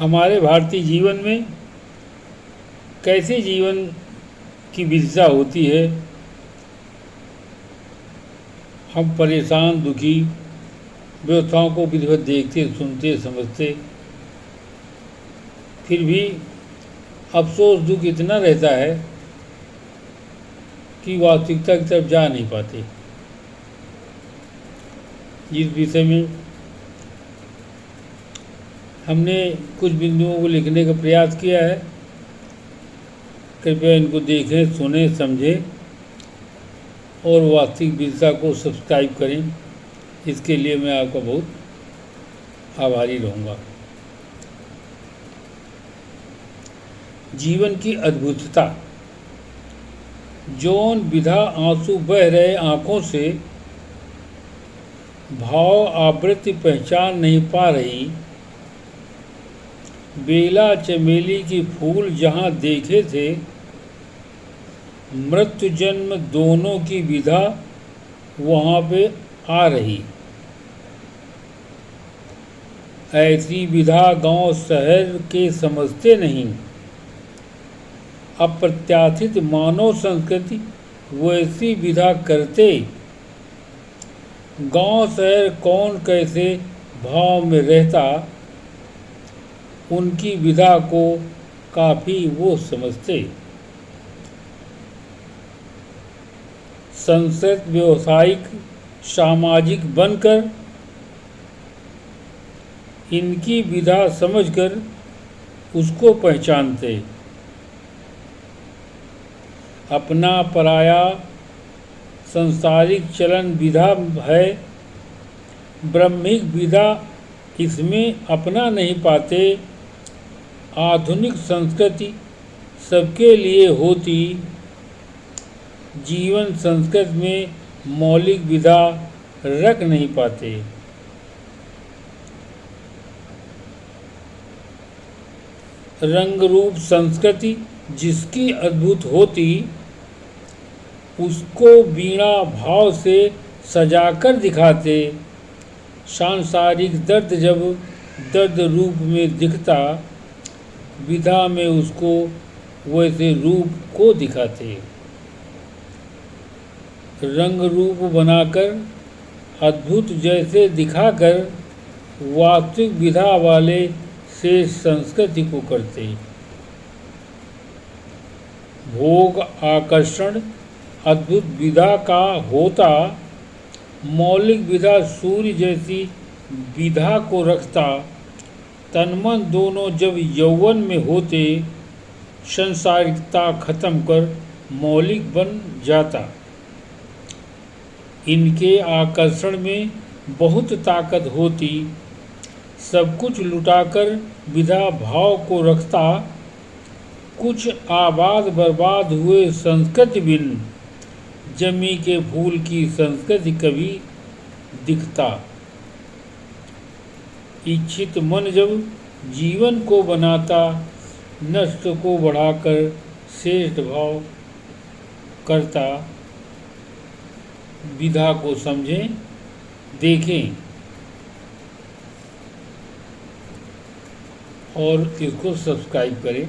हमारे भारतीय जीवन में कैसे जीवन की विविधता होती है। हम परेशान, दुखी, व्यवस्थाओं को विधिवत देखते, सुनते, समझते, फिर भी अफसोस, दुख इतना रहता है कि वास्तविकता की तरफ जा नहीं पाते। इस विषय में हमने कुछ बिंदुओं को लिखने का प्रयास किया है। कृपया इनको देखें, सुनें, समझें और वास्तविक विविधता को सब्सक्राइब करें। इसके लिए मैं आपका बहुत आभारी रहूँगा। जीवन की अद्भुतता। जौन विधा आंसू बह रहे आँखों से, भाव आवृत्ति पहचान नहीं पा रही। बेला चमेली की फूल जहाँ देखे थे, मृत्यु जन्म दोनों की विधा वहाँ पे आ रही। ऐसी विधा गांव शहर के समझते नहीं। अप्रत्याशित मानव संस्कृति वैसी विधा करते। गांव शहर कौन कैसे भाव में रहता, उनकी विधा को काफ़ी वो समझते। संस्कृत व्यवसायिक सामाजिक बनकर, इनकी विधा समझकर उसको पहचानते। अपना पराया संसारिक चलन विधा है, ब्रह्मिक विधा इसमें अपना नहीं पाते। आधुनिक संस्कृति सबके लिए होती, जीवन संस्कृत में मौलिक विधा रख नहीं पाते। रंग रूप संस्कृति जिसकी अद्भुत होती, उसको वीणा भाव से सजाकर दिखाते। सांसारिक दर्द जब दर्द रूप में दिखता, विधा में उसको वैसे रूप को दिखाते। रंग रूप बनाकर, अद्भुत जैसे दिखाकर, वास्तविक विधा वाले से संस्कृति को करते। भोग आकर्षण अद्भुत विधा का होता, मौलिक विधा सूर्य जैसी विधा को रखता। तन मन दोनों जब यौवन में होते, संसारिकता खत्म कर मौलिक बन जाता। इनके आकर्षण में बहुत ताकत होती, सब कुछ लुटाकर विधा भाव को रखता। कुछ आबाद बर्बाद हुए संस्कृति बिन, जमी के फूल की संस्कृति कभी दिखता। इच्छित मन जब जीवन को बनाता, नष्ट को बढ़ाकर श्रेष्ठ भाव करता। विधा को समझें, देखें और इसको सब्सक्राइब करें।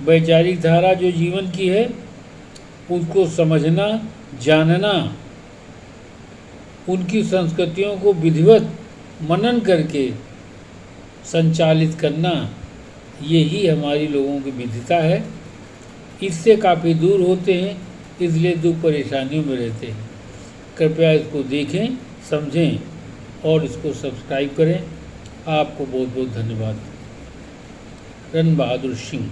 वैचारिक धारा जो जीवन की है, उसको समझना, जानना, उनकी संस्कृतियों को विधिवत मनन करके संचालित करना, यही हमारी लोगों की विविधता है। इससे काफ़ी दूर होते हैं, इसलिए दुख परेशानियों में रहते हैं। कृपया इसको देखें, समझें और इसको सब्सक्राइब करें। आपको बहुत बहुत धन्यवाद। रण बहादुर सिंह।